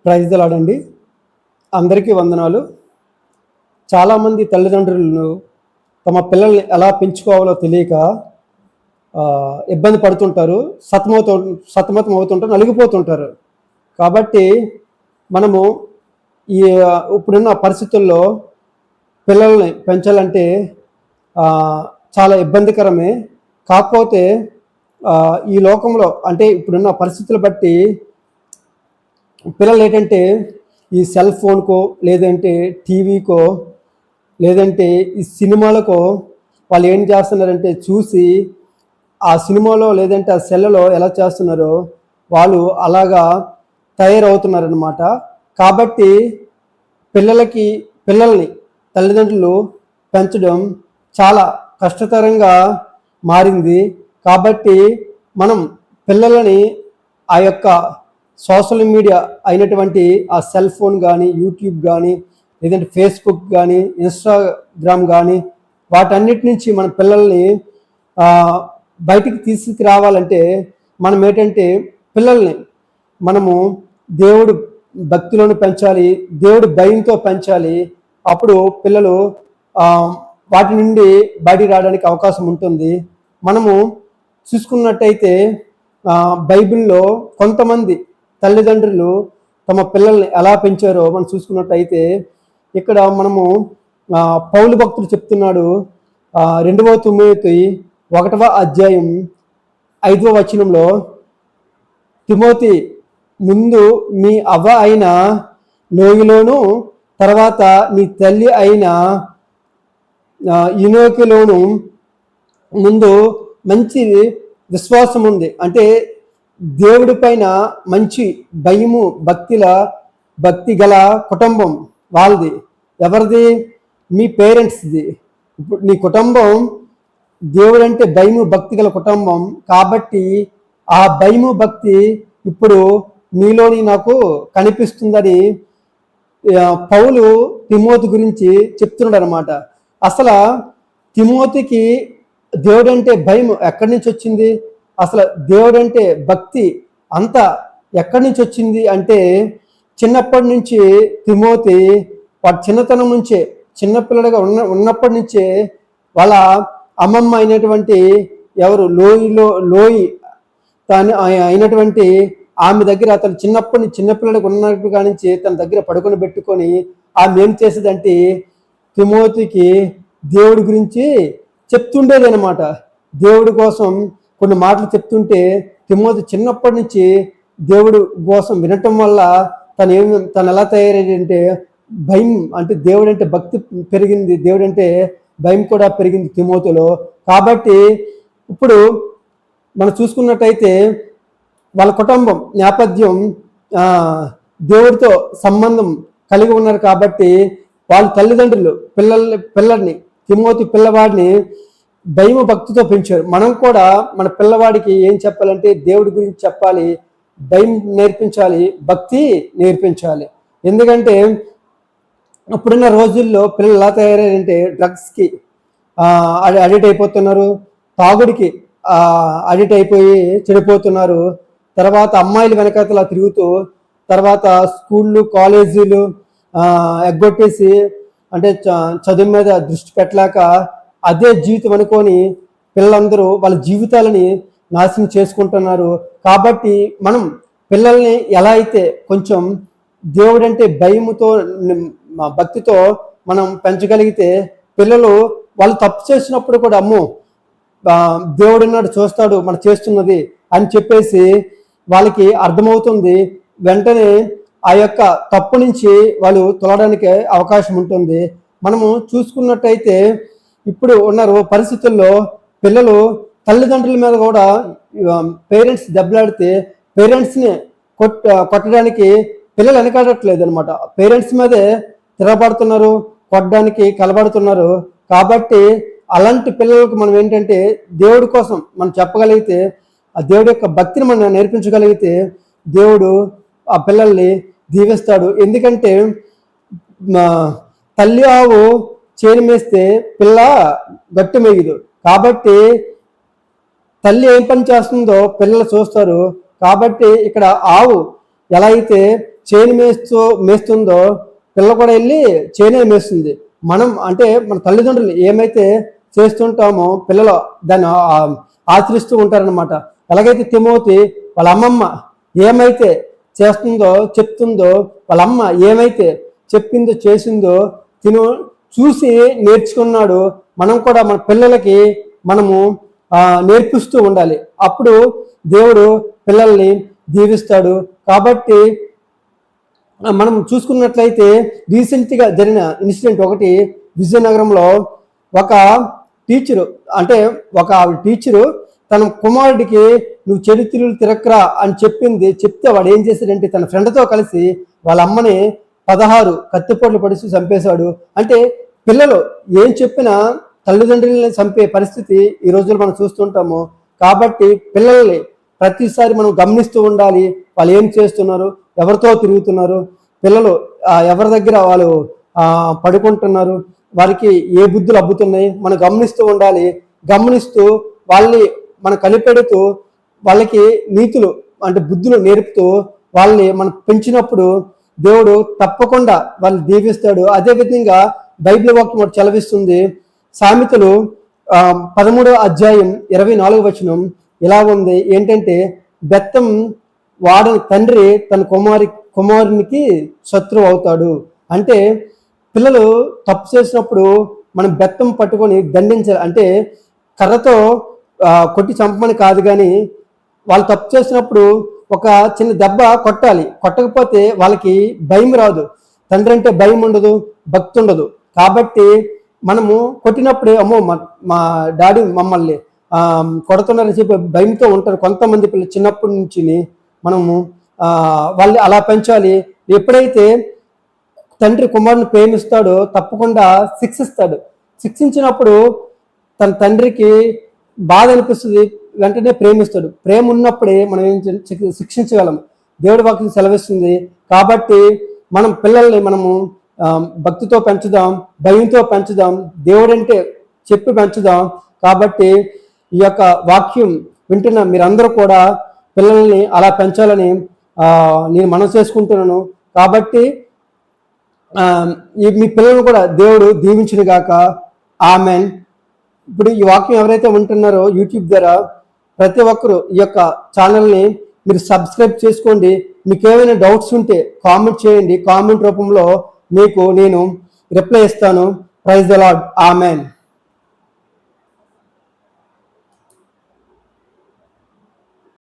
Praise the lord అండి. అందరికీ వందనాలు. చాలామంది తల్లిదండ్రులు తమ పిల్లల్ని ఎలా పెంచుకోవాలో తెలియక ఇబ్బంది పడుతుంటారు, సతమతం అవుతుంటారు, నలిగిపోతుంటారు. కాబట్టి మనము ఈ ఇప్పుడున్న పరిస్థితుల్లో పిల్లల్ని పెంచాలంటే చాలా ఇబ్బందికరమే. కాకపోతే ఈ లోకంలో అంటే ఇప్పుడున్న పరిస్థితులు బట్టి పిల్లలు ఏంటంటే ఈ సెల్ ఫోన్కో లేదంటే టీవీకో లేదంటే ఈ సినిమాలకో వాళ్ళు ఏం చేస్తున్నారంటే చూసి ఆ సినిమాలో లేదంటే ఆ సెల్లో ఎలా చేస్తున్నారో వాళ్ళు అలాగా తయారవుతున్నారనమాట. కాబట్టి పిల్లల్ని తల్లిదండ్రులు పెంచడం చాలా కష్టతరంగా మారింది. కాబట్టి మనం పిల్లలని ఆ యొక్క సోషల్ మీడియా అయినటువంటి ఆ సెల్ ఫోన్ కానీ, యూట్యూబ్ కానీ, లేదంటే ఫేస్బుక్ కానీ, ఇన్స్టాగ్రామ్ కానీ వాటన్నిటి నుంచి మన పిల్లల్ని బయటికి తీసుకురావాలంటే మనం ఏంటంటే పిల్లల్ని మనము దేవుడు భక్తిలోని పెంచాలి, దేవుడు భయంతో పెంచాలి. అప్పుడు పిల్లలు వాటి నుండి బయటికి రావడానికి అవకాశం ఉంటుంది. మనము చూసుకున్నట్టయితే బైబిల్లో కొంతమంది తల్లిదండ్రులు తమ పిల్లల్ని ఎలా పెంచారో మనం చూసుకున్నట్టయితే ఇక్కడ మనము పౌలు భక్తుడు చెప్తున్నాడు. 2వ తిమోతి 1వ అధ్యాయం 5వ వచనంలో, తిమోతి ముందు మీ అవ్వ అయిన లోయలోను తర్వాత నీ తల్లి అయిన యూనోకిలోను ముందు మంచి విశ్వాసం ఉంది. అంటే దేవుడి పైన మంచి భయము భక్తి గల కుటుంబం వాళ్ళది. ఎవరిది? మీ పేరెంట్స్ది. ఇప్పుడు నీ కుటుంబం దేవుడంటే భయము భక్తి గల కుటుంబం కాబట్టి ఆ భయము భక్తి ఇప్పుడు మీలోని నాకు కనిపిస్తుందని పౌలు తిమోతి గురించి చెప్తున్నాడు అనమాట. అసలు తిమోతికి దేవుడంటే భయం ఎక్కడి నుంచి వచ్చింది? అసలు దేవుడంటే భక్తి అంతా ఎక్కడి నుంచి వచ్చింది అంటే చిన్నప్పటి నుంచి తిమోతి వాడి చిన్నతనం నుంచే చిన్నపిల్లడిగా ఉన్నప్పటి నుంచే వాళ్ళ అమ్మమ్మ అయినటువంటి ఎవరు లోయి తాను అయినటువంటి ఆమె దగ్గర అతను చిన్నపిల్లడికి ఉన్నట్టుగా నుంచి తన దగ్గర పడుకొని పెట్టుకొని ఆమె ఏం చేసేదంటే తిమోతికి దేవుడి గురించి చెప్తుండేది అనమాట. దేవుడి కోసం కొన్ని మాటలు చెప్తుంటే తిమోతి చిన్నప్పటి నుంచి దేవుడు కోసం వినటం వల్ల తను ఎలా తయారయ్యేదంటే భయం, అంటే దేవుడు అంటే భక్తి పెరిగింది, దేవుడు అంటే భయం కూడా పెరిగింది తిమోతిలో. కాబట్టి ఇప్పుడు మనం చూసుకున్నట్టయితే వాళ్ళ కుటుంబం నేపథ్యం దేవుడితో సంబంధం కలిగి ఉన్నారు. కాబట్టి వాళ్ళ తల్లిదండ్రులు పిల్లల్ని తిమోతి పిల్లవాడిని భయము భక్తితో పెంచారు. మనం కూడా మన పిల్లవాడికి ఏం చెప్పాలంటే దేవుడి గురించి చెప్పాలి, భయం నేర్పించాలి, భక్తి నేర్పించాలి. ఎందుకంటే ఇప్పుడున్న రోజుల్లో పిల్లలు ఎలా తయారయ్యారంటే డ్రగ్స్కి అడిక్ట్ అయిపోతున్నారు, తాగుడికి అడిక్ట్ అయిపోయి చెడిపోతున్నారు. తర్వాత అమ్మాయిలు వెనకాతలా తిరుగుతూ తర్వాత స్కూళ్ళు కాలేజీలు ఎగ్గొట్టేసి అంటే చదువు మీద దృష్టి పెట్టలేక అదే జీవితం అనుకొని పిల్లలందరూ వాళ్ళ జీవితాలని నాశనం చేసుకుంటున్నారు. కాబట్టి మనం పిల్లల్ని ఎలా అయితే కొంచెం దేవుడంటే భయముతో భక్తితో మనం పెంచగలిగితే పిల్లలు వాళ్ళు తప్పు చేసినప్పుడు కూడా అమ్మో దేవుడున్నాడు చూస్తాడు మనం చేస్తున్నది అని చెప్పేసి వాళ్ళకి అర్థమవుతుంది. వెంటనే ఆ యొక్క తప్పు నుంచి వాళ్ళు తొలగడానికి అవకాశం ఉంటుంది. మనము చూసుకున్నట్టయితే ఇప్పుడు ఉన్న పరిస్థితుల్లో పిల్లలు తల్లిదండ్రుల మీద కూడా పేరెంట్స్ దెబ్బలాడితే పేరెంట్స్ని కొట్టడానికి పిల్లలు వెనకాడట్లేదు అనమాట. పేరెంట్స్ మీదే తిరగబడుతున్నారు, కొట్టడానికి కలబడుతున్నారు. కాబట్టి అలాంటి పిల్లలకు మనం ఏంటంటే దేవుడి కోసం మనం చెప్పగలిగితే ఆ దేవుడి యొక్క భక్తిని మనం నేర్పించగలిగితే దేవుడు ఆ పిల్లల్ని దీవిస్తాడు. ఎందుకంటే తల్లి ఆవు చేను మేస్తే పిల్ల గట్టు మేయదు. కాబట్టి తల్లి ఏం పని చేస్తుందో పిల్లలు చూస్తారు. కాబట్టి ఇక్కడ ఆవు ఎలా అయితే చేను మేస్తుందో పిల్ల కూడా వెళ్ళి చేనే మేస్తుంది. మనం అంటే మన తల్లిదండ్రులు ఏమైతే చేస్తుంటామో పిల్లలు దాన్ని ఆచరిస్తూ ఉంటారనమాట. ఎలాగైతే తిమోతి వాళ్ళ అమ్మమ్మ ఏమైతే చేస్తుందో చెప్తుందో, వాళ్ళ అమ్మ ఏమైతే చెప్పిందో చేసిందో తిను చూసి నేర్చుకున్నాడు. మనం కూడా మన పిల్లలకి మనము నేర్పిస్తూ ఉండాలి. అప్పుడు దేవుడు పిల్లల్ని దీవిస్తాడు. కాబట్టి మనం చూసుకున్నట్లయితే రీసెంట్గా జరిగిన ఇన్సిడెంట్ ఒకటి, విజయనగరంలో ఒక టీచరు అంటే ఒక టీచరు తన కుమారుడికి నువ్వు చెడు తిరుగులు తిరక్కరా అని చెప్తే వాడు ఏం చేశాడంటే తన ఫ్రెండ్తో కలిసి వాళ్ళ అమ్మని 16 కత్తిపోట్లు పడిచి చంపేశాడు. అంటే పిల్లలు ఏం చెప్పినా తల్లిదండ్రులని చంపే పరిస్థితి ఈ రోజుల్లో మనం చూస్తుంటాము. కాబట్టి పిల్లల్ని ప్రతిసారి మనం గమనిస్తూ ఉండాలి. వాళ్ళు ఏం చేస్తున్నారు, ఎవరితో తిరుగుతున్నారు, పిల్లలు ఎవరి దగ్గర వాళ్ళు పడుకుంటున్నారు, వారికి ఏ బుద్ధులు అబ్బుతున్నాయి మనం గమనిస్తూ ఉండాలి. గమనిస్తూ వాళ్ళని మనం కనిపెడుతూ వాళ్ళకి నీతులు అంటే బుద్ధులు నేర్పుతూ వాళ్ళని మనం పెంచినప్పుడు దేవుడు తప్పకుండా వాళ్ళని దీవిస్తాడు. అదేవిధంగా బైబిల్ వాక్యం చలవిస్తుంది. సామెతలు 13వ అధ్యాయం 24వ వచనం ఇలా ఉంది ఏంటంటే, బెత్తం వాడని తండ్రి తన కుమారునికి శత్రువు అవుతాడు. అంటే పిల్లలు తప్పు చేసినప్పుడు మనం బెత్తం పట్టుకొని దండించాలి. అంటే కర్రతో కొట్టి చంపమని కాదు, కానీ వాళ్ళు తప్పు చేసినప్పుడు ఒక చిన్న దెబ్బ కొట్టాలి. కొట్టకపోతే వాళ్ళకి భయం రాదు. తండ్రి అంటే భయం ఉండదు, భక్తి ఉండదు. కాబట్టి మనము కొట్టినప్పుడే అమ్మో మా డాడీ మమ్మల్ని కొడుతున్నారని చెప్పి భయంతో ఉంటారు కొంతమంది పిల్లలు. చిన్నప్పటి నుంచి మనము వాళ్ళని అలా పెంచాలి. ఎప్పుడైతే తండ్రి కుమారుని ప్రేమిస్తాడో తప్పకుండా శిక్షిస్తాడు. శిక్షించినప్పుడు తన తండ్రికి బాధ అనిపిస్తుంది, వెంటనే ప్రేమిస్తాడు. ప్రేమ ఉన్నప్పుడే మనం ఏం శిక్షించగలం. దేవుడి వాక్యం సెలవిస్తుంది. కాబట్టి మనం పిల్లల్ని మనము భక్తితో పెంచుదాం, భయంతో పెంచుదాం, దేవుడంటే చెప్పి పెంచుదాం. కాబట్టి ఈ యొక్క వాక్యం వింటున్న మీరందరూ కూడా పిల్లల్ని అలా పెంచాలని నేను మనవి చేసుకుంటున్నాను. కాబట్టి మీ పిల్లలను కూడా దేవుడు దీవించును గాక. ఆమెన్. ఇప్పుడు ఈ వాక్యం ఎవరైతే ఉంటున్నారో యూట్యూబ్ ద్వారా ప్రతి ఒక్కరూ ఈ యొక్క ఛానల్ని మీరు సబ్స్క్రైబ్ చేసుకోండి. మీకు ఏమైనా డౌట్స్ ఉంటే కామెంట్ చేయండి. కామెంట్ రూపంలో మీకు నేను రిప్లై ఇస్తాను. Praise the lord. ఆమెన్.